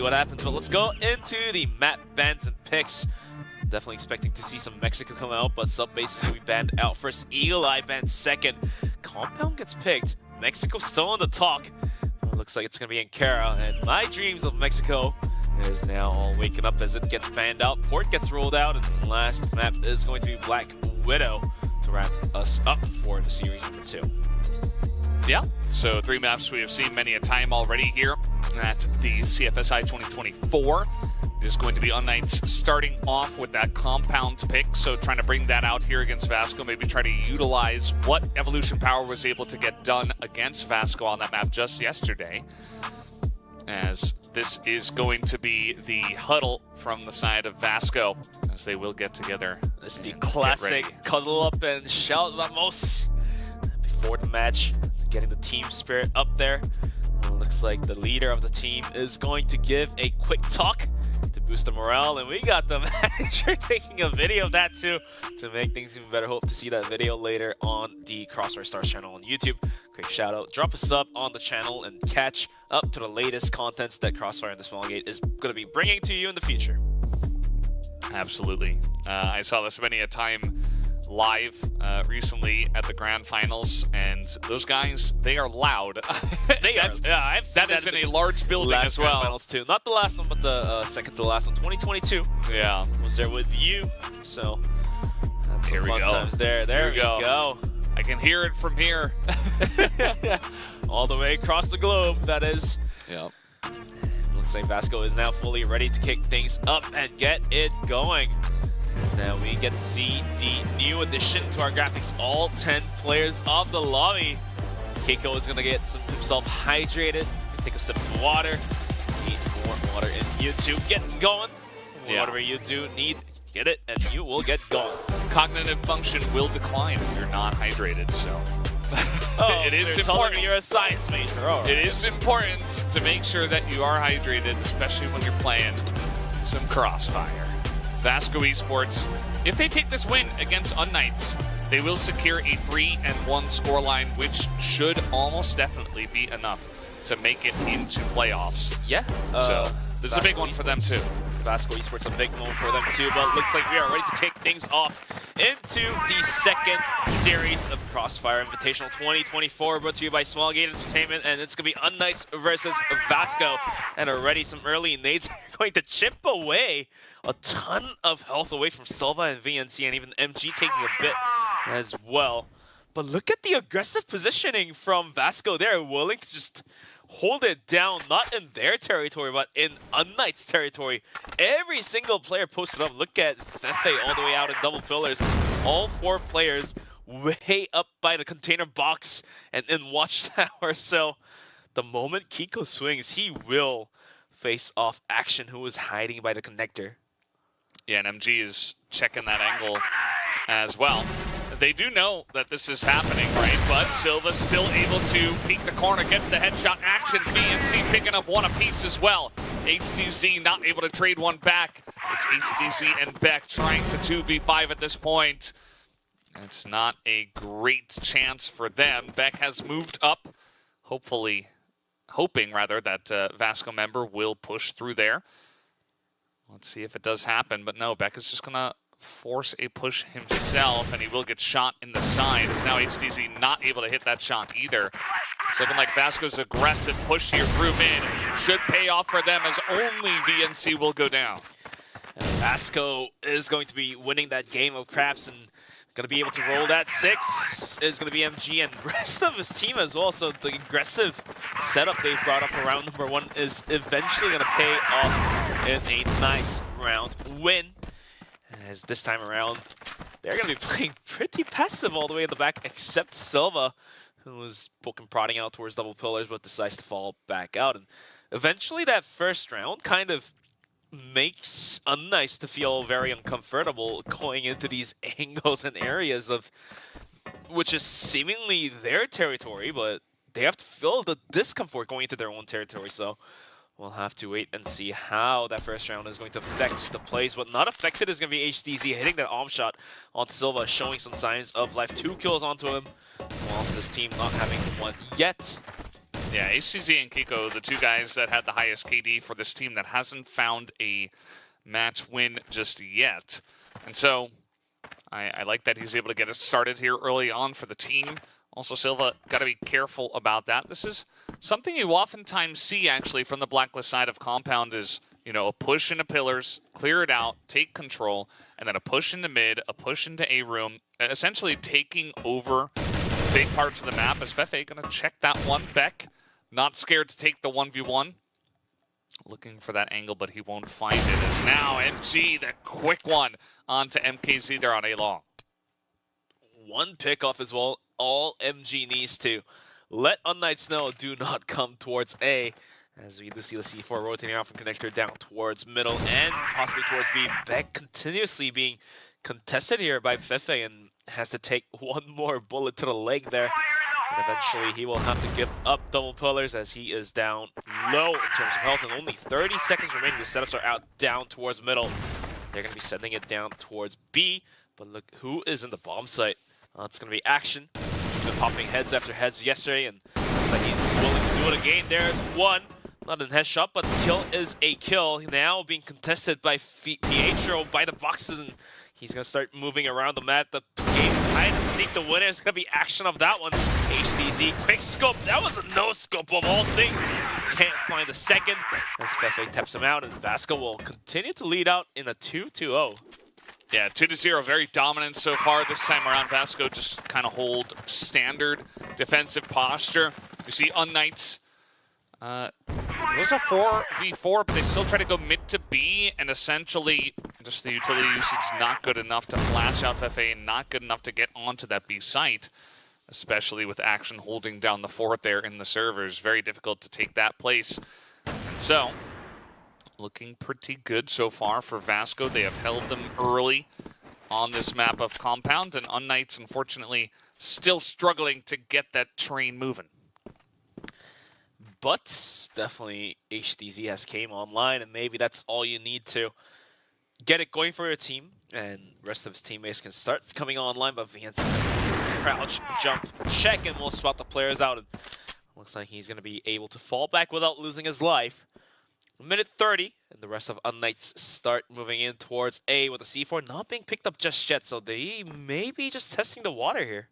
what happens, but let's go into the map bans and picks. Definitely expecting to see some Mexico come out, but sub bases will be banned out first. Eagle Eye banned second. Compound gets picked. Mexico still on the talk. It looks like it's gonna be Ankara, and my dreams of Mexico is now all waking up as it gets banned out. Port gets rolled out, and the last map is going to be Black Widow to wrap us up for the series number 2. Yeah, so 3 maps we have seen many a time already here at the CFSI 2024. It is going to be unKnights starting off with that compound pick, so trying to bring that out here against Vasco, maybe try to utilize what Evolution Power was able to get done against Vasco on that map just yesterday. As this is going to be the huddle from the side of Vasco, as they will get together. It's the classic cuddle up and shout Vamos before the match, getting the team spirit up there. Well, looks like the leader of the team is going to give a quick talk to boost the morale, and we got the manager taking a video of that too to make things even better. Hope to see that video later on the Crossfire Stars channel on YouTube. Quick shout out, drop a sub on the channel and catch up to the latest contents that Crossfire and the Smallgate is going to be bringing to you in the future. Absolutely. I saw this many a time live recently at the grand finals, and those guys, they are loud. That is in a large building as well. Finals too. Not the last one, but the second to the last one. 2022. Yeah. Was there with you. So that's here we go. There we go. I can hear it from here. All the way across the globe, that is. Yep. Looks like Vasco is now fully ready to kick things up and get it going. Now we get to see the new addition to our graphics, all 10 players of the lobby. Keiko is gonna get himself hydrated, take a sip of water, need more water in you two, get going. Yeah. Whatever you do need, get it, and you will get going. Cognitive function will decline if you're not hydrated, so. It is important. You're a science major. It is important to make sure that you are hydrated, especially when you're playing some Crossfire. Vasco Esports, if they take this win against unKnights, they will secure a 3-1 scoreline, which should almost definitely be enough to make it into playoffs. Yeah. So this is a big one for them too. Vasco Esports a big moment for them too, but looks like we are ready to kick things off into the second series of Crossfire Invitational 2024, brought to you by Smallgate Entertainment, and it's going to be unKnights versus Vasco. And already some early nades are going to chip away a ton of health away from Silva and VNC, and even MG taking a bit as well. But look at the aggressive positioning from Vasco. They're willing to just hold it down, not in their territory, but in unKnights territory. Every single player posted up. Look at Fefe all the way out in double pillars. All 4 players way up by the container box and in watchtower. So the moment Kiko swings, he will face off Action, who is hiding by the connector. Yeah, and MG is checking that angle as well. They do know that this is happening, right? But Silva's still able to peek the corner, gets the headshot. Action, VNC picking up one apiece as well. HDZ not able to trade one back. It's HDZ and Beck trying to 2v5 at this point. It's not a great chance for them. Beck has moved up, hoping that Vasco member will push through there. Let's see if it does happen, but no, Beck is just gonna force a push himself, and he will get shot in the side, as now HDZ not able to hit that shot either. It's looking like Vasco's aggressive push here through mid should pay off for them, as only VNC will go down. And Vasco is going to be winning that game of craps and going to be able to roll that 6. Is going to be MG and the rest of his team as well. So the aggressive setup they've brought up around number 1 is eventually going to pay off in a nice round win. As this time around, they're going to be playing pretty passive all the way in the back, except Silva, who was poking prodding out towards double pillars, but decides to fall back out. And eventually that first round kind of makes unKnights to feel very uncomfortable going into these angles and areas of which is seemingly their territory, but they have to feel the discomfort going into their own territory. So we'll have to wait and see how that first round is going to affect the plays. What not affected is going to be HDZ hitting that arm shot on Silva, showing some signs of life. 2 kills onto him, whilst this team not having one yet. Yeah, HCZ and Kiko, the two guys that had the highest KD for this team that hasn't found a match win just yet. And so I like that he's able to get us started here early on for the team. Also, Silva got to be careful about that. This is something you oftentimes see, actually, from the Blacklist side of Compound is, you know, a push into pillars, clear it out, take control, and then a push into mid, a push into A-room, essentially taking over big parts of the map. Is Fefe going to check that one? Beck, not scared to take the 1v1. Looking for that angle, but he won't find it. As now MG, the quick one onto MKZ there on A-long. One pickoff as well. All MG needs to let unKnights know do not come towards A. As we do see the C4 rotating out from connector down towards middle and possibly towards B. Beck continuously being contested here by Fefe and has to take one more bullet to the leg there. And eventually he will have to give up double pillars as he is down low in terms of health and only 30 seconds remaining. The setups are out down towards middle. They're going to be sending it down towards B. But look who is in the bomb site. It's going to be Action. He's been popping heads after heads yesterday and looks like he's willing to do it again. There's one. Not a headshot, but the kill is a kill. Now being contested by Pietro by the boxes, and he's going to start moving around the map. The game hide and seek the winner. It's going to be Action of that one. HDZ, quick scope. That was a no scope of all things. Can't find the second as Fefe taps him out, and Vasco will continue to lead out in a 2-2-0. Yeah, 2-0, very dominant so far. This time around, Vasco just kind of hold standard defensive posture. You see unKnights. It was a 4v4, but they still try to go mid to B, and essentially just the utility usage not good enough to flash out Fefe and not good enough to get onto that B site, especially with Action holding down the fort there in the servers. Very difficult to take that place. And so, looking pretty good so far for Vasco. They have held them early on this map of Compound, and unKnights, unfortunately, still struggling to get that train moving. But definitely HDZ has came online, and maybe that's all you need to get it going for your team, and the rest of his teammates can start coming online. But Vance is crouch, jump, check, and will spot the players out. And looks like he's going to be able to fall back without losing his life. Minute 30, and the rest of unKnights start moving in towards A with a C4 not being picked up just yet, so they may be just testing the water here.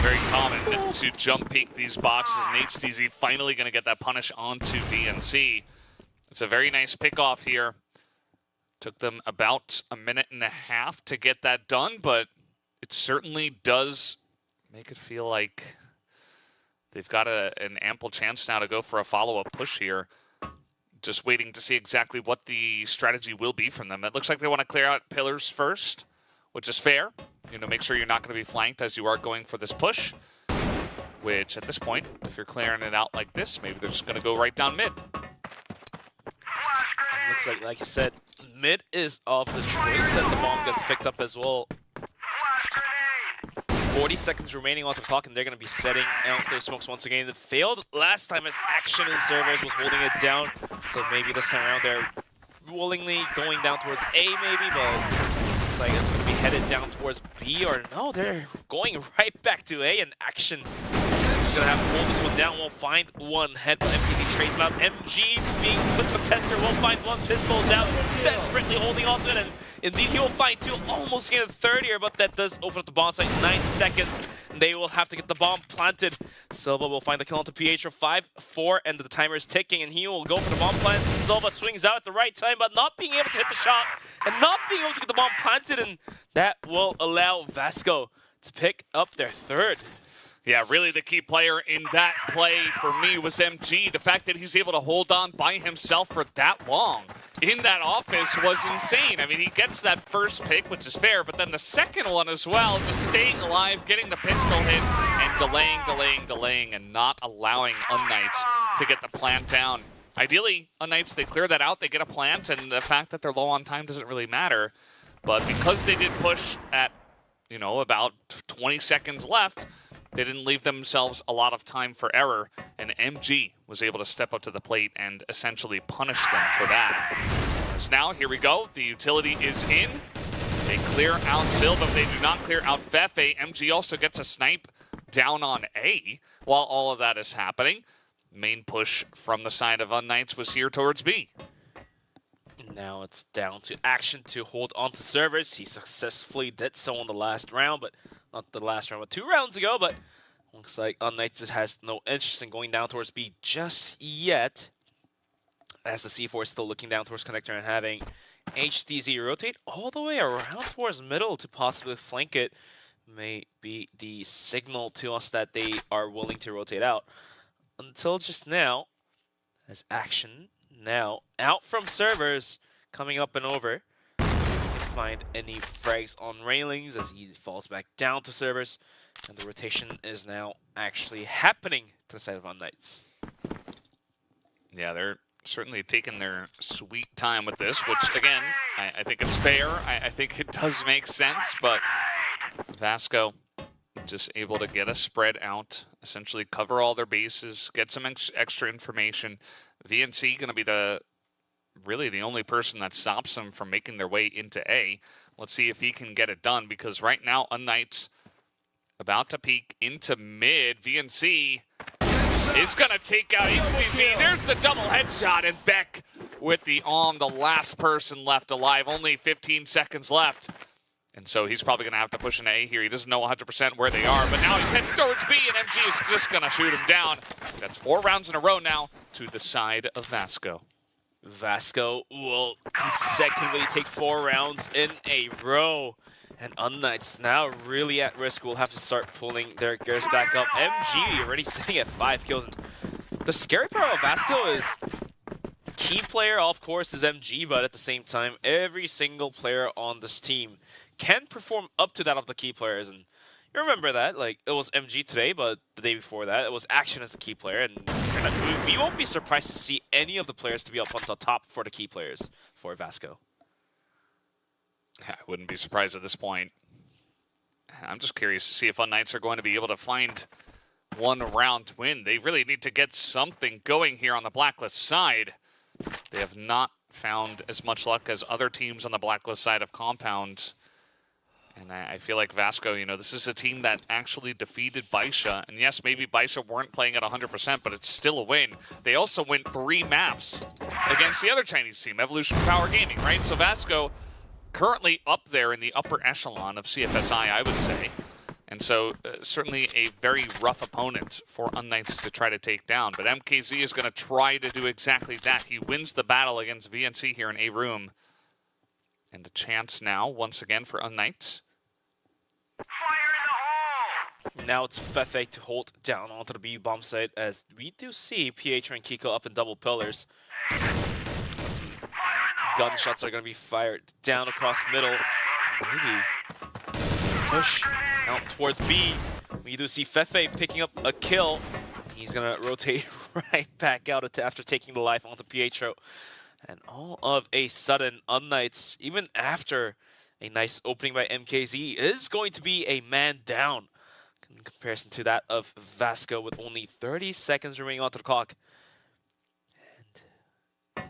Very common to jump peek these boxes, and HDZ finally going to get that punish onto VNC. It's a very nice pickoff here. Took them about a minute and a half to get that done, but it certainly does make it feel like they've got an ample chance now to go for a follow-up push here. Just waiting to see exactly what the strategy will be from them. It looks like they want to clear out pillars first, which is fair. You know, make sure you're not going to be flanked as you are going for this push, which at this point, if you're clearing it out like this, maybe they're just going to go right down mid. Looks like you said, mid is of the choice as the bomb gets picked up as well. 40 seconds remaining on the clock, and they're going to be setting out their smokes once again. It failed last time as Action and servers was holding it down, so maybe this time around they're willingly going down towards A maybe, but like it's going to be headed down towards B, or no, they're going right back to A, and Action is going to have to hold this one down. We'll find one head, but MPD trades him out. MG being put to tester, will find one, pistols out, desperately holding on to it, and indeed he will find two, almost get a third here, but that does open up the bomb site. 9 seconds, and they will have to get the bomb planted. Silva will find the kill onto Pietro, 5-4, and the timer is ticking, and he will go for the bomb plant. Silva swings out at the right time, but not being able to hit the shot, and not being able to get the bomb planted, and that will allow Vasco to pick up their third. Yeah, really the key player in that play for me was MG. The fact that he's able to hold on by himself for that long in that office was insane. I mean, he gets that first pick, which is fair, but then the second one as well, just staying alive, getting the pistol hit, and delaying, and not allowing unKnights to get the plant down. Ideally, unKnights, they clear that out, they get a plant, and the fact that they're low on time doesn't really matter. But because they did push at, you know, about 20 seconds left, they didn't leave themselves a lot of time for error, and MG was able to step up to the plate and essentially punish them for that. So now, here we go. The utility is in. They clear out Silva. They do not clear out Fefe. MG also gets a snipe down on A while all of that is happening. Main push from the side of unKnights was here towards B. Now it's down to Action to hold on to servers. He successfully did so in the last round, but not the last round, but 2 rounds ago. But looks like unKnights just has no interest in going down towards B just yet. As the C4 is still looking down towards Connector and having HTZ rotate all the way around towards middle to possibly flank it may be the signal to us that they are willing to rotate out. Until just now, as Action now out from servers, coming up and over. He can find any frags on railings as he falls back down to servers. And the rotation is now actually happening to the side of unKnights. Yeah, they're certainly taking their sweet time with this, which, again, I think it's fair. I think it does make sense, but Vasco just able to get a spread out, essentially cover all their bases, get some extra information. VNC going to be really the only person that stops them from making their way into A. Let's see if he can get it done, because right now unKnights about to peek into mid. VNC is going to take out HTC. There's the double headshot, and Beck with the arm, the last person left alive. Only 15 seconds left. And so he's probably going to have to push an A here. He doesn't know 100% where they are, but now he's heading towards B, and MG is just going to shoot him down. That's 4 rounds in a row now to the side of Vasco. Vasco will consecutively take 4 rounds in a row. And unKnights now really at risk. Will have to start pulling their gears back up. MG already sitting at 5 kills. And the scary part of Vasco is key player, of course, is MG, but at the same time, every single player on this team can perform up to that of the key players. And you remember that, like, it was MG today, but the day before that, it was Action as the key player. And we won't be surprised to see any of the players to be up on the top for the key players for Vasco. I wouldn't be surprised at this point. I'm just curious to see if unKnights are going to be able to find 1 round win. They really need to get something going here on the Blacklist side. They have not found as much luck as other teams on the Blacklist side of Compound. And I feel like Vasco, you know, this is a team that actually defeated Baisha. And yes, maybe Baisha weren't playing at 100%, but it's still a win. They also win 3 maps against the other Chinese team, Evolution Power Gaming, right? So Vasco currently up there in the upper echelon of CFSI, I would say. And so certainly a very rough opponent for unKnights to try to take down. But MKZ is going to try to do exactly that. He wins the battle against VNC here in A room. And a chance now, once again, for unKnights. Now it's Fefe to hold down onto the B bomb site, as we do see PH and Kiko up in double pillars. Gunshots are going to be fired down across middle. Maybe push out towards B. We do see Fefe picking up a kill. He's going to rotate right back out after taking the life onto Pietro. And all of a sudden, unKnights, even after a nice opening by MKZ, is going to be a man down in comparison to that of Vasco with only 30 seconds remaining onto the clock. And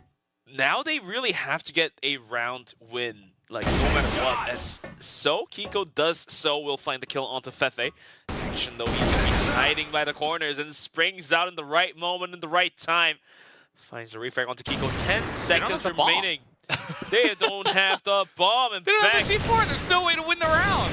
now they really have to get a round win, like no matter what. As so Kiko does so, will find the kill onto Fefe. Action though, he's hiding by the corners and springs out in the right moment, in the right time. Finds the refrag onto Kiko. 10 seconds remaining. They don't have the bomb, and they don't have the C4. There's no way to win the round.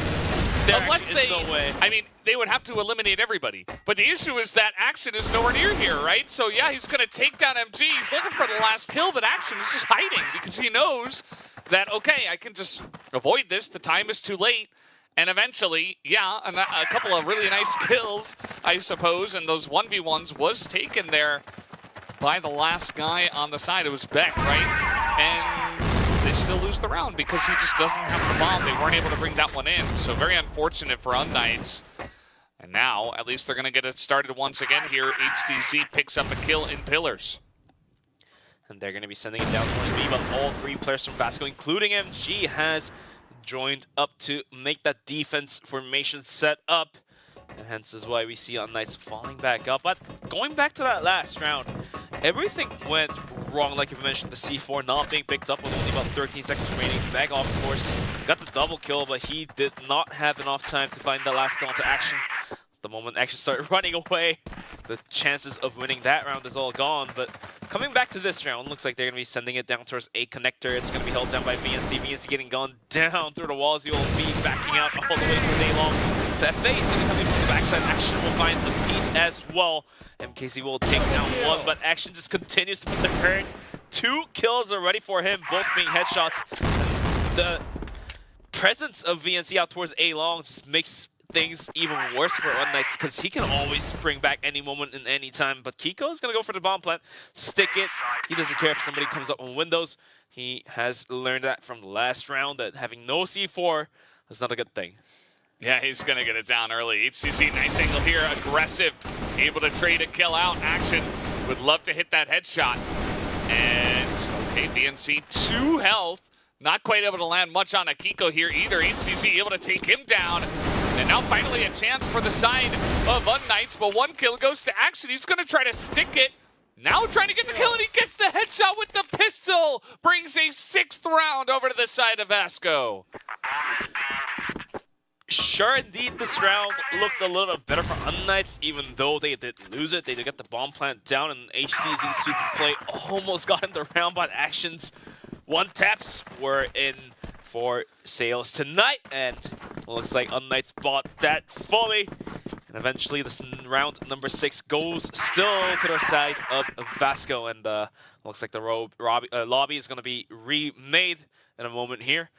Unless they, no way. I mean, they would have to eliminate everybody. But the issue is that Action is nowhere near here, right? So yeah, he's going to take down MG. He's looking for the last kill, but Action is just hiding because he knows that, okay, I can just avoid this. The time is too late. And eventually, yeah, a couple of really nice kills, I suppose. And those 1v1s was taken there by the last guy on the side. It was Beck, right? And they still lose the round because he just doesn't have the bomb. They weren't able to bring that one in. So very unfortunate for unKnights. And now, at least they're going to get it started once again here. HTC picks up a kill in Pillars. And they're going to be sending it down towards B, but all 3 players from Vasco, including MG, has joined up to make that defense formation set up. And hence is why we see unKnights falling back up. But going back to that last round, everything went wrong. Like you mentioned, the C4 not being picked up with only about 13 seconds remaining. Bag off, of course, got the double kill, but he did not have enough time to find the last kill into Action. the moment Action start running away, the chances of winning that round is all gone. But coming back to this round, looks like they're going to be sending it down towards A connector. It's going to be held down by VNC. VNC getting gone down through the walls. You'll be backing out all the way for Day Long. That phase is coming from the backside. Action will find the piece as well. MKC will take down one, but Action just continues to put the current. 2 kills already for him, both being headshots. The presence of VNC out towards A Long just makes things even worse for unKnights because he can always spring back any moment and any time. But Kiko's going to go for the bomb plant, stick it. He doesn't care if somebody comes up on windows. He has learned that from the last round that having no C4 is not a good thing. Yeah, he's going to get it down early. HCZ, nice angle here, aggressive, able to trade a kill out. Action would love to hit that headshot. And, okay, VNC, 2 health. Not quite able to land much on Akiko here either. HCZ able to take him down. And now finally a chance for the side of unKnights, but 1 kill goes to Action. He's going to try to stick it. Now trying to get the kill, and he gets the headshot with the pistol. Brings a 6th round over to the side of Vasco. Sure, indeed, this round looked a little bit better for unKnights, even though they did lose it. They did get the bomb plant down, and HCZ super play almost got in the round, but Action's 1 taps were in for sales tonight, and looks like unKnights bought that fully. And eventually, this round number 6 goes still to the side of Vasco, and looks like the lobby is going to be remade in a moment here.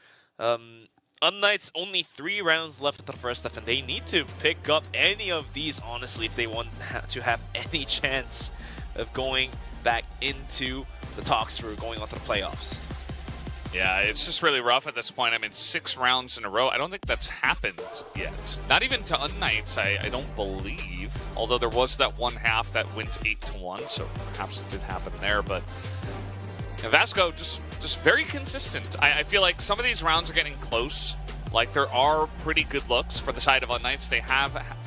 unKnights only 3 rounds left of the first half, and they need to pick up any of these, honestly, if they want to have any chance of going back into the talks for going on to the playoffs. Yeah, it's just really rough at this point. I mean, 6 rounds in a row. I don't think that's happened yet. Not even to unKnights, I don't believe. Although there was that 1 half that went 8-1, so perhaps it did happen there. But Vasco just very consistent. I feel like some of these rounds are getting close. Like, there are pretty good looks for the side of unKnights.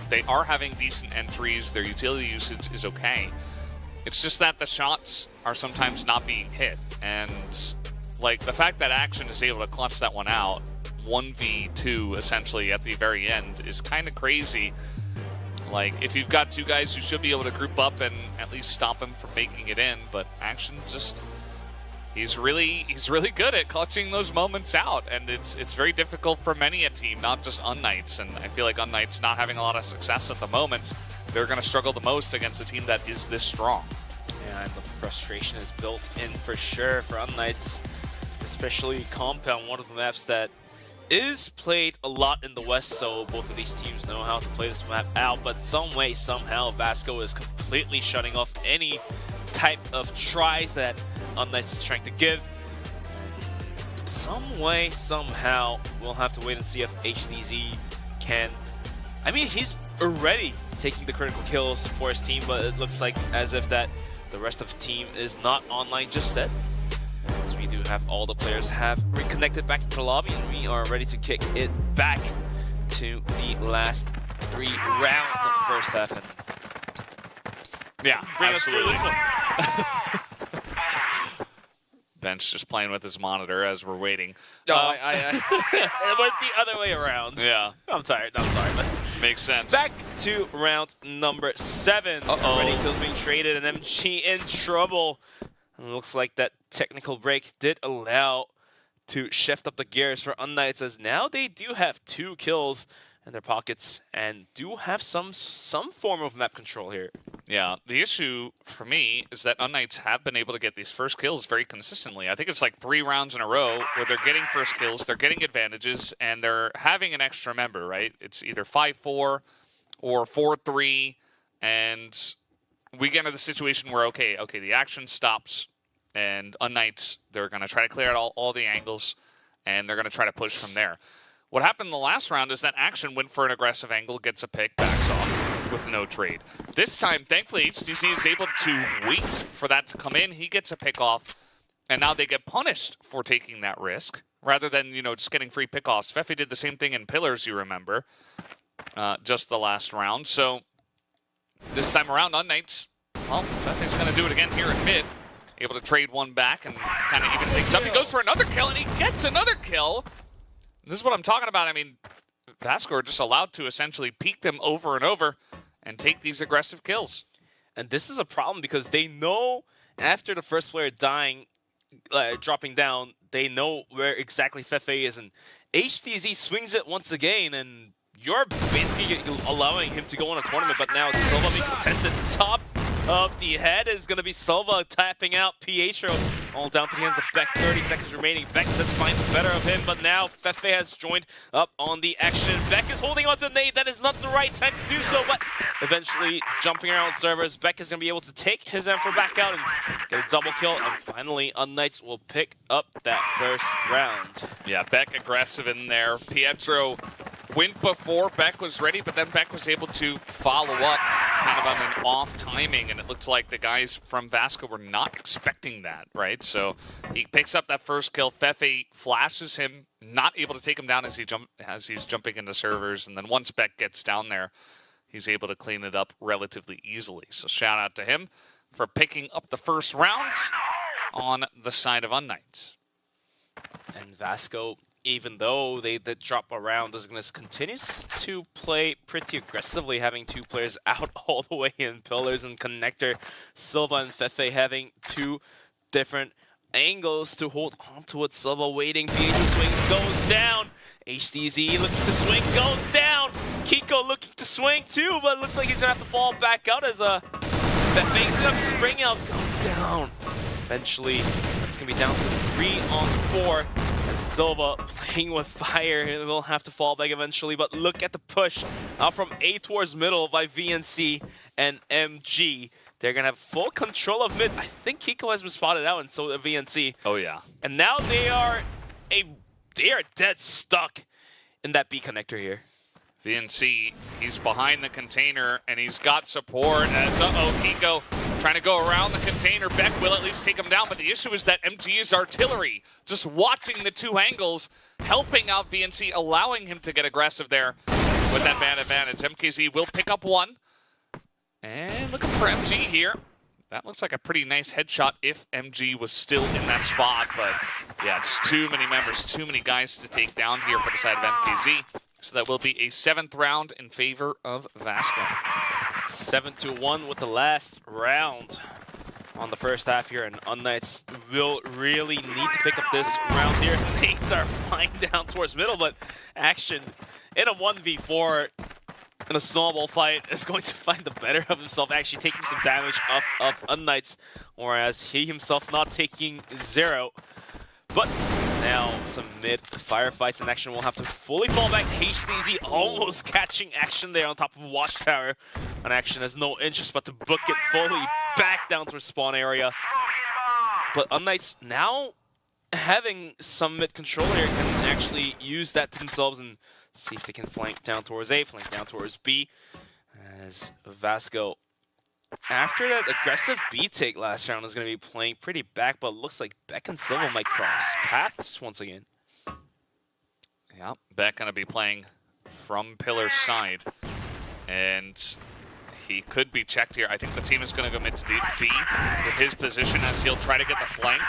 They are having decent entries. Their utility usage is okay. It's just that the shots are sometimes not being hit. And like, the fact that Action is able to clutch that one out, 1v2 essentially at the very end, is kind of crazy. Like, if you've got 2 guys, you should be able to group up and at least stop him from making it in. But Action just, he's really good at clutching those moments out, and it's very difficult for many a team, not just unKnights. And I feel like unKnights not having a lot of success at the moment, they're going to struggle the most against a team that is this strong. Yeah, and the frustration is built in for sure for unKnights. Especially Compound, one of the maps that is played a lot in the West, so both of these teams know how to play this map out, but some way, somehow, Vasco is completely shutting off any type of tries that unKnights is trying to give. Some way, somehow, we'll have to wait and see if HDZ can... I mean, he's already taking the critical kills for his team, but it looks like as if that the rest of the team is not online just yet. As we do have all the players have reconnected back into the lobby, and we are ready to kick it back to the last 3 rounds of the first half. And yeah, bring absolutely. us through this one. Bench just playing with his monitor as we're waiting. No, it went the other way around. Yeah. I'm tired. I'm sorry, but makes sense. back to round number 7. Already kills being traded, and MG in trouble. And it looks like that technical break did allow to shift up the gears for unKnights, as now they do have 2 kills in their pockets and do have some form of map control here. Yeah, the issue for me is that unKnights have been able to get these first kills very consistently. I think it's like 3 rounds in a row where they're getting first kills, they're getting advantages, and they're having an extra member, right? It's either 5-4 or 4-3, and we get into the situation where, okay, the action stops, and unKnights, they're going to try to clear out all the angles, and they're going to try to push from there. What happened in the last round is that Action went for an aggressive angle, gets a pick, backs off with no trade. This time, thankfully, HTC is able to wait for that to come in. He gets a pick off, and now they get punished for taking that risk, rather than, just getting free pickoffs. Fefe did the same thing in Pillars, you remember, just the last round. So this time around, unKnights, well, Fefe's going to do it again here in mid. Able to trade one back and kind of even things up. He goes for another kill, and he gets another kill. This is what I'm talking about. I mean, Vasco are just allowed to essentially peek them over and over. and take these aggressive kills. And this is a problem because they know after the first player dying, dropping down, they know where exactly Fefe is, and HTZ swings it once again, and you're basically allowing him to go on a tournament, but now Silva being contested. Top of the head is going to be Silva tapping out Pietro. All down to the hands of Beck. 30 seconds remaining. Beck does find the better of him, but now Fefe has joined up on the action. Beck is holding on to nade. That is not the right time to do so, but eventually jumping around servers. Beck is going to be able to take his Emperor back out and get a double kill, and finally unKnights will pick up that first round. Yeah, Beck aggressive in there. Pietro went before Beck was ready, but then Beck was able to follow up kind of on an off timing, and it looked like the guys from Vasco were not expecting that, right? So he picks up that first kill. Fefe flashes him, not able to take him down as he's jumping into servers, and then once Beck gets down there, he's able to clean it up relatively easily. So shout out to him for picking up the first round on the side of unKnights. And Vasco, even though they did drop around, is going to continue to play pretty aggressively, having two players out all the way in pillars and connector. Silva and Fefe having two different angles to hold onto it. Silva waiting, Pietro swings, goes down. HTZ looking to swing, goes down. Kiko looking to swing too, but it looks like he's going to have to fall back out as Fefe's up, spring out, goes down. Eventually, it's going to be down to 3-on-4. Silva playing with fire, and will have to fall back eventually, but look at the push out from A towards middle by VNC and MG. They're going to have full control of mid. I think Kiko has been spotted out, and so the VNC. Oh, yeah. And now they are dead stuck in that B connector here. VNC, he's behind the container, and he's got support as, Kiko trying to go around the container. Beck will at least take him down, but the issue is that MG's artillery just watching the two angles, helping out VNC, allowing him to get aggressive there with that man advantage. MKZ will pick up one, and looking for MG here. That looks like a pretty nice headshot if MG was still in that spot, but yeah, just too many members, too many guys to take down here for the side of MKZ. So that will be a 7th round in favor of Vasco. 7-1 with the last round on the first half here, and unKnights will really need to pick up this round here. The nades are flying down towards middle, but action in a 1v4 in a snowball fight is going to find the better of himself, actually taking some damage off of unKnights, whereas he himself not taking 0. But now some mid firefights in action will have to fully fall back. HTZ almost catching action there on top of Watchtower. And action has no interest but to book it fully back down to the spawn area. But unKnights now having some mid control here can actually use that to themselves and see if they can flank down towards A, flank down towards B. As Vasco, after that aggressive B take last round, is going to be playing pretty back, but it looks like Beck and Silva might cross paths once again. Yeah, Beck going to be playing from pillar side, and he could be checked here. I think the team is going to go mid to B with his position as he'll try to get the flank.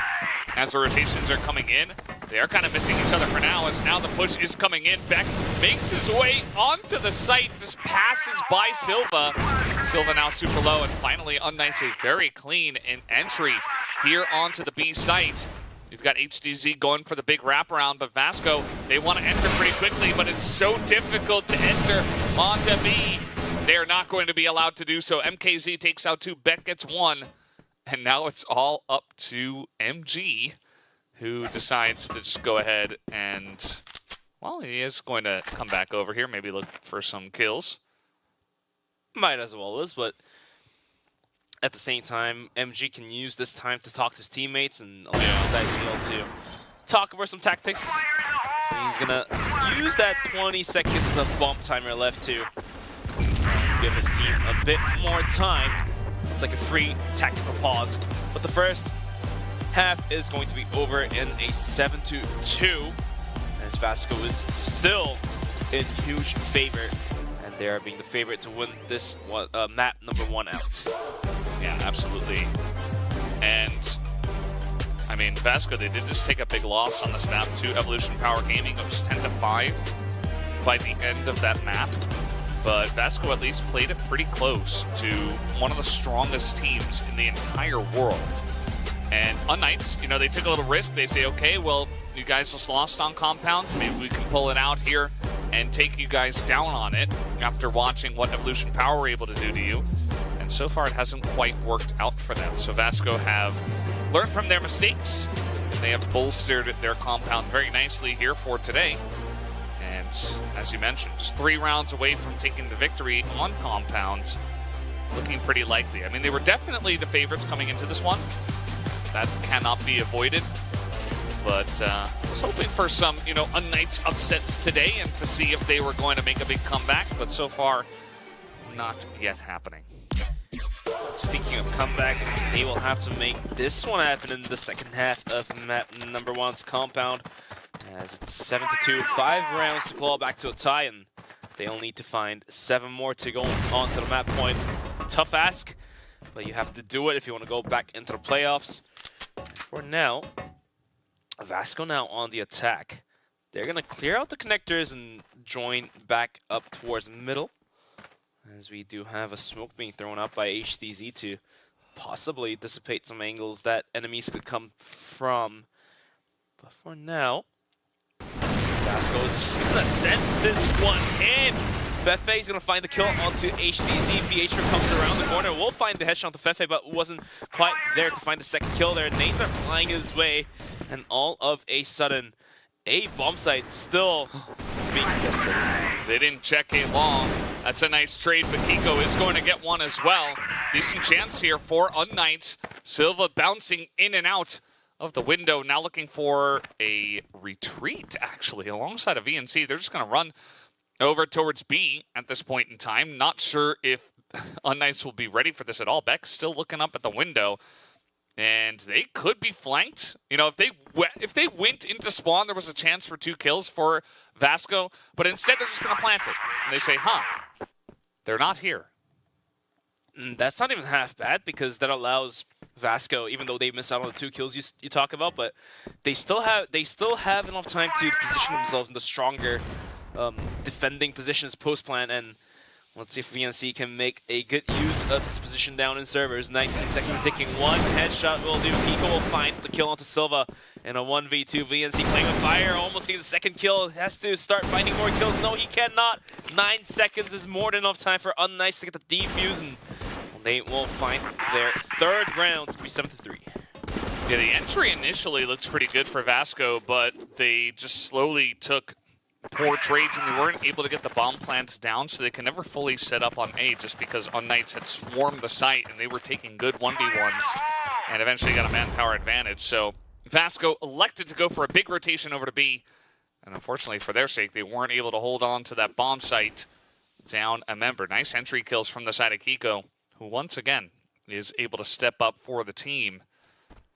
As the rotations are coming in, they are kind of missing each other for now, as now the push is coming in. Beck makes his way onto the site, just passes by Silva. Silva now super low, and finally unKnights a very clean entry here onto the B site. You've got HDZ going for the big wraparound, but Vasco, they want to enter pretty quickly, but it's so difficult to enter onto B. They are not going to be allowed to do so. MKZ takes out 2, Beck gets 1. And now it's all up to MG, who decides to just go ahead and, well, he is going to come back over here, maybe look for some kills. Might as well is, but at the same time, MG can use this time to talk to his teammates and allow his to talk over some tactics. So he's going to use that 20 seconds of bump timer left to give his team a bit more time. It's like a free tactical pause. But the first half is going to be over in a 7-2, as Vasco is still in huge favor, and they are being the favorite to win this one, map number 1 out. Yeah, absolutely. And I mean, Vasco, they did just take a big loss on this map to Evolution Power Gaming. It was 10-5 by the end of that map. but Vasco at least played it pretty close to one of the strongest teams in the entire world. And unKnights, you know, they took a little risk. They say, okay, well, you guys just lost on compound. Maybe we can pull it out here and take you guys down on it after watching what Evolution Power were able to do to you. And so far, it hasn't quite worked out for them. So Vasco have learned from their mistakes, and they have bolstered their compound very nicely here for today. And as you mentioned, just 3 rounds away from taking the victory on compound, looking pretty likely. I mean, they were definitely the favorites coming into this one. That cannot be avoided. But I was hoping for some, you know, unKnights upsets today and to see if they were going to make a big comeback. But so far, not yet happening. Speaking of comebacks, they will have to make this one happen in the second half of map number 1's compound. As it's 7-2, 5 rounds to claw back to a tie, and they'll need to find 7 more to go on to the map point. Tough ask, but you have to do it if you want to go back into the playoffs. For now, Vasco now on the attack. They're going to clear out the connectors and join back up towards middle, as we do have a smoke being thrown up by HDZ to possibly dissipate some angles that enemies could come from. But for now, Vasco is just going to send this one in. Fefe is going to find the kill onto HDZ. Pietro comes around the corner. We'll find the headshot to Fefe, but wasn't quite there to find the second kill there. Nades are flying his way, and all of a sudden, a bomb site still being tested. They didn't check A long. That's a nice trade, but Kiko is going to get one as well. Decent chance here for unKnights. Silva bouncing in and out of the window, now looking for a retreat, actually, alongside of VNC. They're just going to run over towards B at this point in time. Not sure if unKnights will be ready for this at all. Beck's still looking up at the window, and they could be flanked. You know, if they went into spawn, there was a chance for 2 kills for Vasco, but instead they're just going to plant it. And they say, huh, they're not here. That's not even half bad, because that allows Vasco, even though they miss out on the 2 kills you talk about, but they still have enough time to position themselves in the stronger defending positions post-plant, and let's see if VNC can make a good use of this position down in servers. 19 seconds ticking. 1 headshot will do. Kiko will find the kill onto Silva in a 1v2. VNC playing with fire, almost getting the second kill. Has to start finding more kills. No, he cannot. 9 seconds is more than enough time for unKnights to get the defuse, and they will find their 3rd round. It's going to be 7-3. Yeah, the entry initially looks pretty good for Vasco, but they just slowly took poor trades, and they weren't able to get the bomb plants down, so they can never fully set up on A, just because unKnights had swarmed the site and they were taking good 1v1s and eventually got a manpower advantage. So Vasco elected to go for a big rotation over to B, and unfortunately for their sake, they weren't able to hold on to that bomb site down a member. Nice entry kills from the side of Kiko, who once again is able to step up for the team.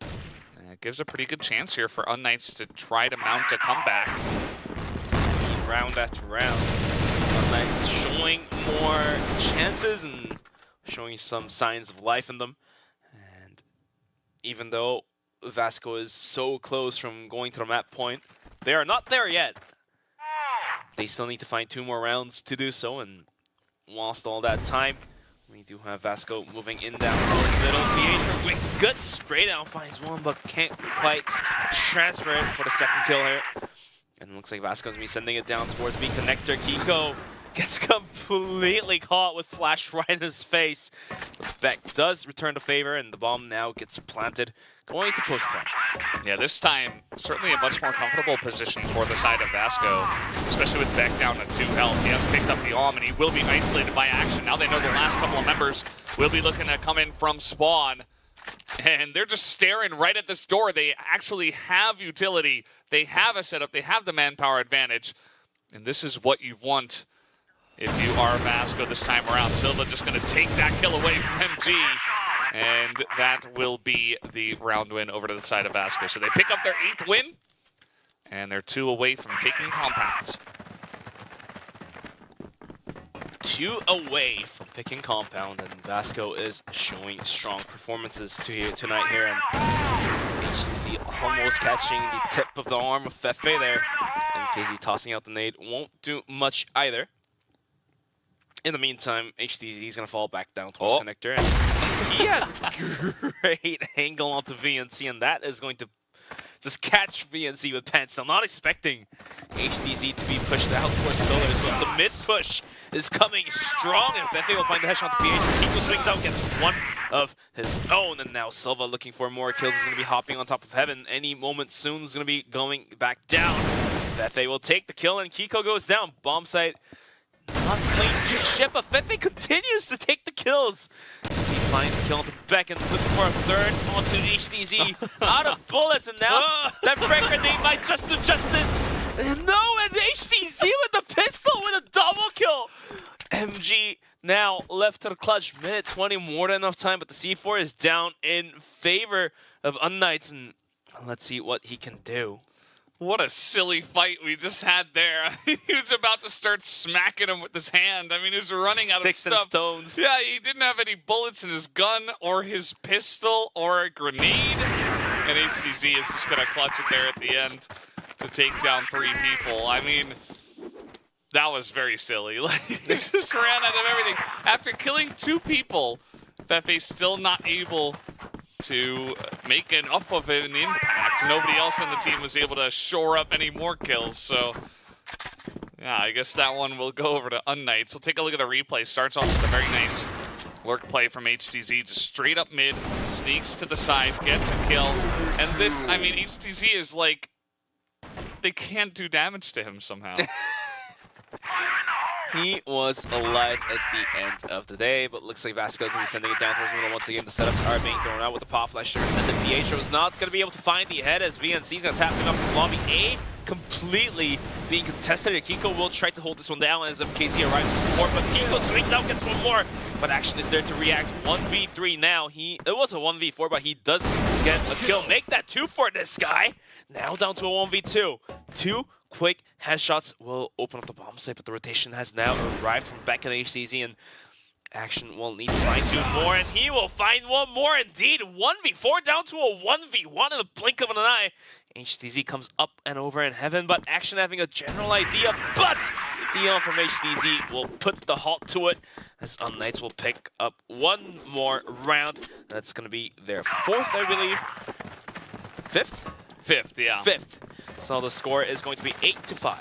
And it gives a pretty good chance here for unKnights to try to mount a comeback. Round after round, unKnights showing more chances and showing some signs of life in them. And even though Vasco is so close from going to the map point, they are not there yet. They still need to find 2 more rounds to do so, and whilst all that time, we do have Vasco moving in down towards the middle. Pietro with good spray down finds one, but can't quite transfer it for the second kill here. And it looks like Vasco's going to be sending it down towards B connector. Kiko gets completely caught with flash right in his face. But Beck does return the favor, and the bomb now gets planted, going to post-plant. Yeah, this time, certainly a much more comfortable position for the side of Vasco, especially with Beck down to 2 health. He has picked up the arm, and he will be isolated by action. Now they know the last couple of members will be looking to come in from spawn. And they're just staring right at this door. They actually have utility. They have a setup. They have the manpower advantage. And this is what you want if you are Vasco this time around. Silva just going to take that kill away from MG. And that will be the round win over to the side of Vasco. So they pick up their 8th win. And they're 2 away from taking compounds. 2 away from picking compound, and Vasco is showing strong performances tonight here, and HTZ almost catching the tip of the arm of Fefe there, and KZ tossing out the nade won't do much either. In the meantime, HTZ is going to fall back down towards Connector. And he has a great angle onto VNC, and that is going to just catch VNC with pants. I'm not expecting HTZ to be pushed out towards the pillars, but the mid push is coming strong, and Fefe will find the headshot to PH. Kiko swings out, gets one of his own, and now Silva looking for more kills is going to be hopping on top of Heaven. Any moment soon is going to be going back down. Fefe will take the kill, and Kiko goes down. Bomb site not clean ship, but Fefe continues to take the kills. As he finds the kill onto Beck and looking for a third onto HTZ. Out of bullets, and now that frag grenade might just do justice. And no, and HTZ with the pistol with a double kill. MG now left to the clutch. Minute 20, more than enough time, but the C4 is down in favor of unKnights, and let's see what he can do. What a silly fight we just had there. He was about to start smacking him with his hand. I mean, he was running out of stuff. Sticks and stones. Yeah, he didn't have any bullets in his gun or his pistol or a grenade. And HTZ is just going to clutch it there at the end to take down 3 people. I mean, that was very silly. Like, he just ran out of everything. After killing 2 people, Fefe's still not able to make enough of an impact. Nobody else on the team was able to shore up any more kills, so yeah, I guess that one will go over to unKnights. We'll take a look at the replay. Starts off with a very nice lurk play from HTZ, just straight up mid, sneaks to the side, gets a kill, and this, I mean, HTZ is like, they can't do damage to him somehow. He was alive at the end of the day, but looks like Vasco is going to be sending it down towards the middle once again. The setups are being thrown out with the pop flasher, and the Pietro is not going to be able to find the head as VNC is going to tap him up from lobby A, completely being contested. Kiko will try to hold this one down as MKZ arrives to support, but Kiko swings out, gets one more, but Action is there to react. 1v3 now. It was a 1v4, but he does get a kill. Make that 2 for this guy. Now down to a 1v2. 2 quick headshots will open up the bomb site, but the rotation has now arrived from back in HTZ, and Action will need to find 2 more, and he will find 1 more indeed. 1v4 down to a 1v1 in the blink of an eye. HTZ comes up and over in Heaven, but Action having a general idea, but Dion from HTZ will put the halt to it, as unKnights will pick up 1 more round. That's going to be their 4th, I believe. 5th? 5th, yeah. 5th. So the score is going to be 8-5.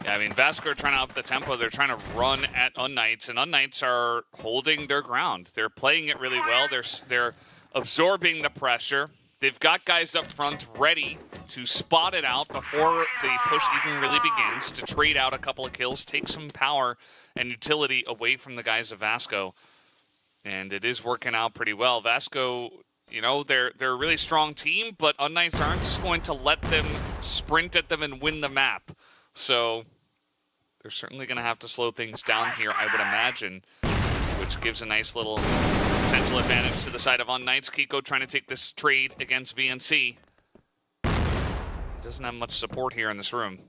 Yeah, I mean, Vasco are trying to up the tempo. They're trying to run at unKnights, and unKnights are holding their ground. They're playing it really well. They're absorbing the pressure. They've got guys up front ready to spot it out before the push even really begins, to trade out a couple of kills, take some power and utility away from the guys of Vasco. And it is working out pretty well. Vasco, you know, they're a really strong team, but unKnights aren't just going to let them sprint at them and win the map. So they're certainly going to have to slow things down here, I would imagine, which gives a nice little potential advantage to the side of unKnights. Kiko trying to take this trade against VNC. Doesn't have much support here in this room.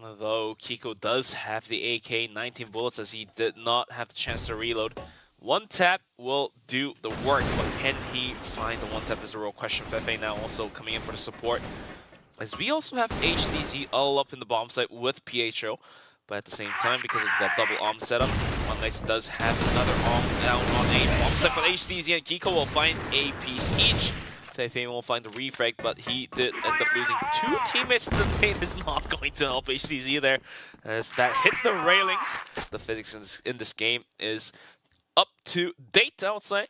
Although Kiko does have the AK, 19 bullets, as he did not have the chance to reload. 1 tap will do the work, but can he find the 1 tap is a real question. Fefe now also coming in for the support, as we also have HTZ all up in the bomb site with Pietro, but at the same time, because of the double arm setup, unKnights does have another arm down on a bomb site, but HTZ and Kiko will find a piece each. Fefe will find the refrag, but he did end up losing 2 teammates. The nade is not going to help HTZ there, as that hit the railings. The physics in this game is up to date, I would say.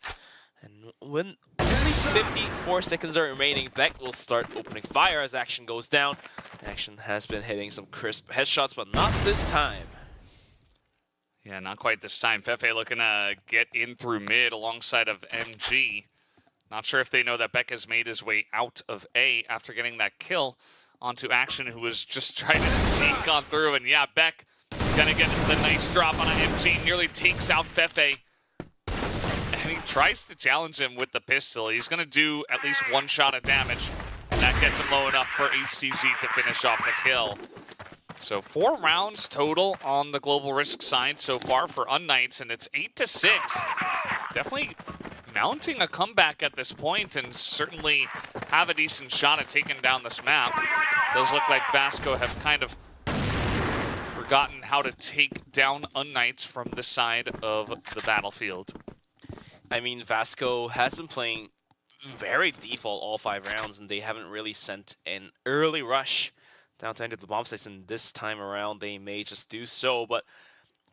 And when only 54 seconds are remaining, Beck will start opening fire as Action goes down. Action has been hitting some crisp headshots, but not this time. Yeah, not quite this time. Fefe looking to get in through mid alongside of MG. Not sure if they know that Beck has made his way out of A after getting that kill onto Action, who was just trying to sneak on through. And yeah, Beck gonna get the nice drop on an MG, nearly takes out Fefe. And he tries to challenge him with the pistol. He's gonna do at least 1 shot of damage, and that gets him low enough for HTZ to finish off the kill. So 4 rounds total on the Global Risk side so far for unKnights, and it's 8-6. Definitely mounting a comeback at this point, and certainly have a decent shot at taking down this map. Does look like Vasco have kind of forgotten forgotten how to take down unKnights from this side of the battlefield. I mean, Vasco has been playing very default all 5 rounds, and they haven't really sent an early rush down to enter the bomb sites, and this time around they may just do so, but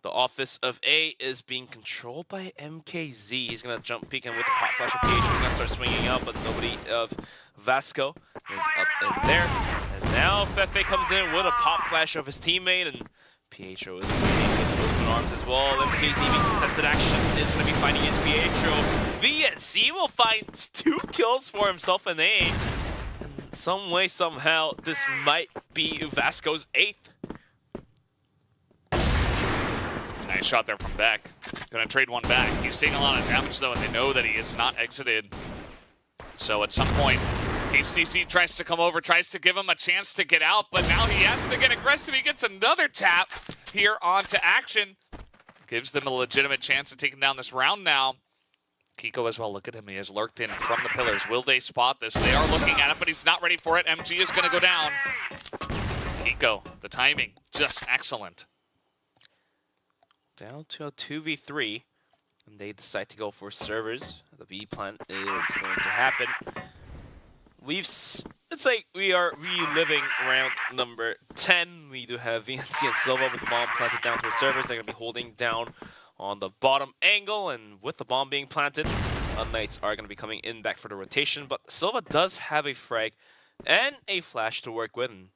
the office of A is being controlled by MKZ. He's going to jump peek and with the pop flash of PH, he's going to start swinging out, but nobody of Vasco is up in there. As now Fefe comes in with a pop flash of his teammate, and Pietro is waiting with open arms as well. MKZ being contested action is going to be finding his Pietro. VNC will find 2 kills for himself in A. And some way, somehow, this might be Vasco's 8th. Nice shot there from Beck. Gonna trade one back. He's taking a lot of damage though, and they know that he is not exited. So at some point, HTC tries to come over, tries to give him a chance to get out, but now he has to get aggressive. He gets another tap here onto action. Gives them a legitimate chance of taking down this round now. Kiko as well, look at him. He has lurked in from the pillars. Will they spot this? They are looking at it, but he's not ready for it. MG is gonna go down. Kiko, the timing, just excellent. Down to a 2v3, and they decide to go for servers. The B plant is going to happen. It's like we are reliving round number 10. We do have VNC and Silva with the bomb planted down to the servers. They're going to be holding down on the bottom angle, and with the bomb being planted, unKnights are going to be coming in back for the rotation. But Silva does have a frag and a flash to work with, and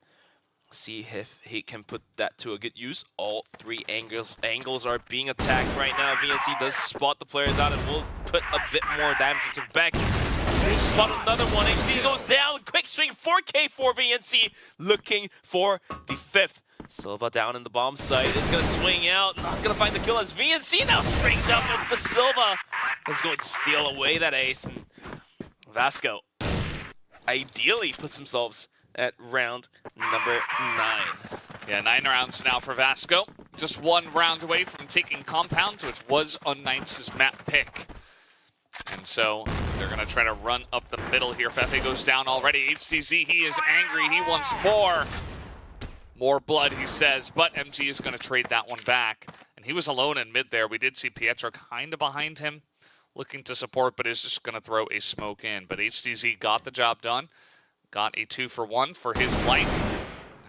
see if he can put that to a good use. All 3 angles are being attacked right now. VNC does spot the players out and will put a bit more damage into Beck. They spot another one. HTC goes down. Quick swing 4K for VNC, looking for the 5th. Silva down in the bomb site is going to swing out. Not going to find the kill as VNC now springs up with the Silva. Is going to steal away that ace. And Vasco ideally puts themselves at round number 9. Yeah, 9 rounds now for Vasco. Just 1 round away from taking Compound, which was unKnights' map pick. And so they're going to try to run up the middle here. Fefe goes down already. HTZ, he is angry. He wants more. More blood, he says, but MG is going to trade that one back. And he was alone in mid there. We did see Pietro kind of behind him, looking to support, but is just going to throw a smoke in. But HTZ got the job done. Got a 2-for-1 for his life.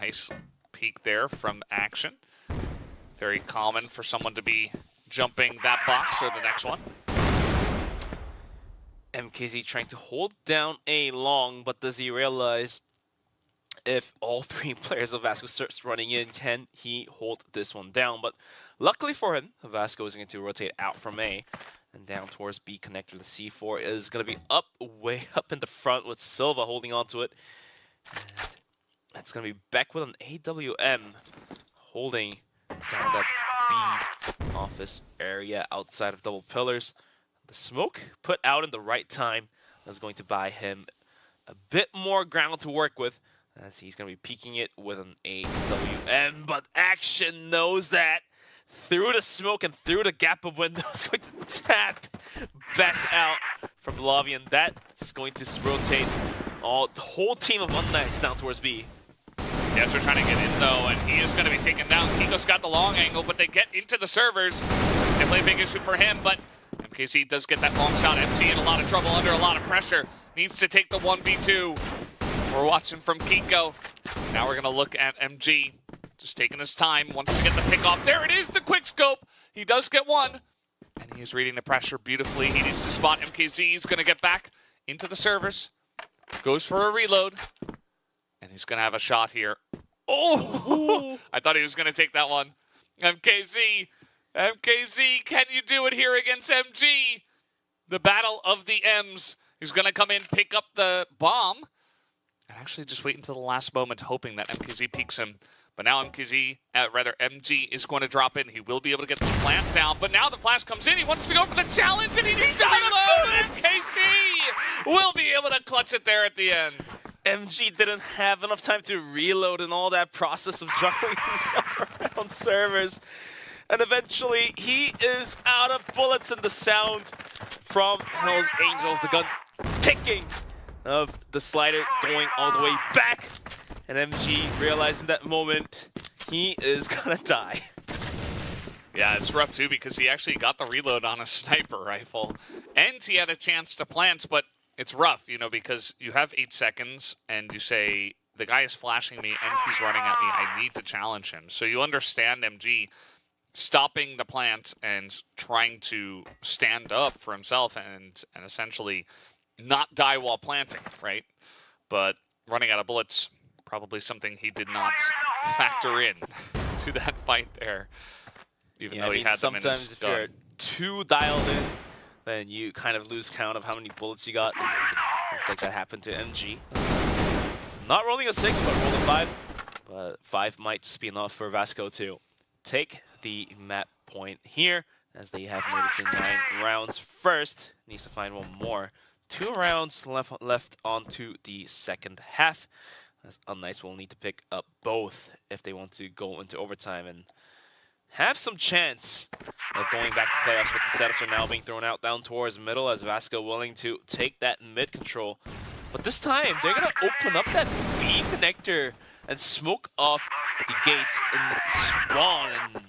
Nice peek there from action. Very common for someone to be jumping that box or the next one. MKZ trying to hold down A long, but does he realize if all 3 players of Vasco starts running in, can he hold this one down? But luckily for him, Vasco is going to rotate out from A and down towards B connector. The C4 is going to be up, way up in the front with Silva holding on to it. And it's going to be Beck with an AWM holding down that B office area outside of double pillars. The smoke put out in the right time is going to buy him a bit more ground to work with, as he's going to be peeking it with an AWM. But Action knows that. Through the smoke and through the gap of window, is going to tap back out from the lobby, and that's going to rotate the whole team of unKnights down towards B. Yeah, they're trying to get in though, and he is going to be taken down. Kiko's got the long angle, but they get into the servers. Definitely a big issue for him, but MKZ does get that long shot. MG in a lot of trouble, under a lot of pressure. Needs to take the 1v2. We're watching from Kiko. Now we're going to look at MG. Just taking his time, wants to get the pick off. There it is, the quick scope. He does get one, and he's reading the pressure beautifully. He needs to spot MKZ. He's going to get back into the servers. Goes for a reload, and he's going to have a shot here. Oh, I thought he was going to take that one. MKZ, can you do it here against MG? The battle of the M's. He's going to come in, pick up the bomb, and actually just wait until the last moment, hoping that MKZ peeks him. But now MG is going to drop in. He will be able to get this plant down. But now the flash comes in. He wants to go for the challenge, and he needs to reload. MKZ will be able to clutch it there at the end. MG didn't have enough time to reload in all that process of juggling himself around servers. And eventually, he is out of bullets, and the sound from Hell's Angels, the gun ticking of the slider going all the way back. And MG realizing that moment, he is gonna die. Yeah, it's rough too because he actually got the reload on a sniper rifle, and he had a chance to plant, but it's rough, you know, because you have 8 seconds and you say, the guy is flashing me and he's running at me, I need to challenge him. So you understand MG stopping the plant and trying to stand up for himself and essentially not die while planting, right? But running out of bullets, probably something he did not factor in to that fight there. Even though he had them in his sometimes if you're too dialed in, then you kind of lose count of how many bullets you got. Looks like that happened to MG. Not rolling a 6, but rolling a 5. But 5 might just be enough for Vasco to take the map point here, as they have made it to 9 rounds first. Needs to find one more. 2 rounds left onto the second half. As unKnights will need to pick up both if they want to go into overtime and have some chance of going back to playoffs. But the setups are now being thrown out down towards middle as Vasco willing to take that mid control. But this time, they're going to open up that B connector and smoke off the gates and spawn. And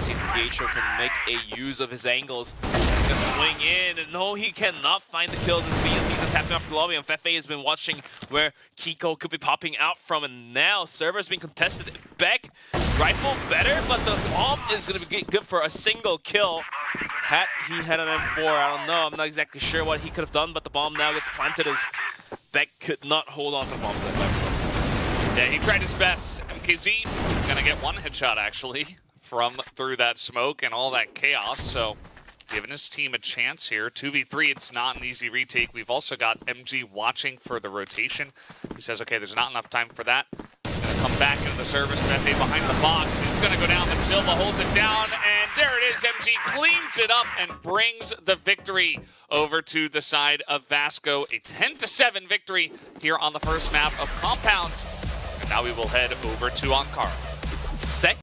see if Pietro can make a use of his angles. He's going to swing in, and no, he cannot find the kills as BNC's are tapping off the lobby, and Fefe has been watching where Kiko could be popping out from, and now server's being contested. Beck, rifle better, but the bomb is going to be good for a single kill. Had he had an M4, I don't know, I'm not exactly sure what he could have done, but the bomb now gets planted as Beck could not hold on to the bomb site by himself. Yeah, he tried his best. MKZ gonna get one headshot actually from through that smoke and all that chaos, so giving his team a chance here. 2v3, it's not an easy retake. We've also got MG watching for the rotation. He says, okay, there's not enough time for that. He's gonna come back into the service. Fefe behind the box. He's gonna go down, but Silva holds it down, and there it is. MG cleans it up and brings the victory over to the side of Vasco. A 10-7 victory here on the first map of Compound. And now we will head over to Ankara.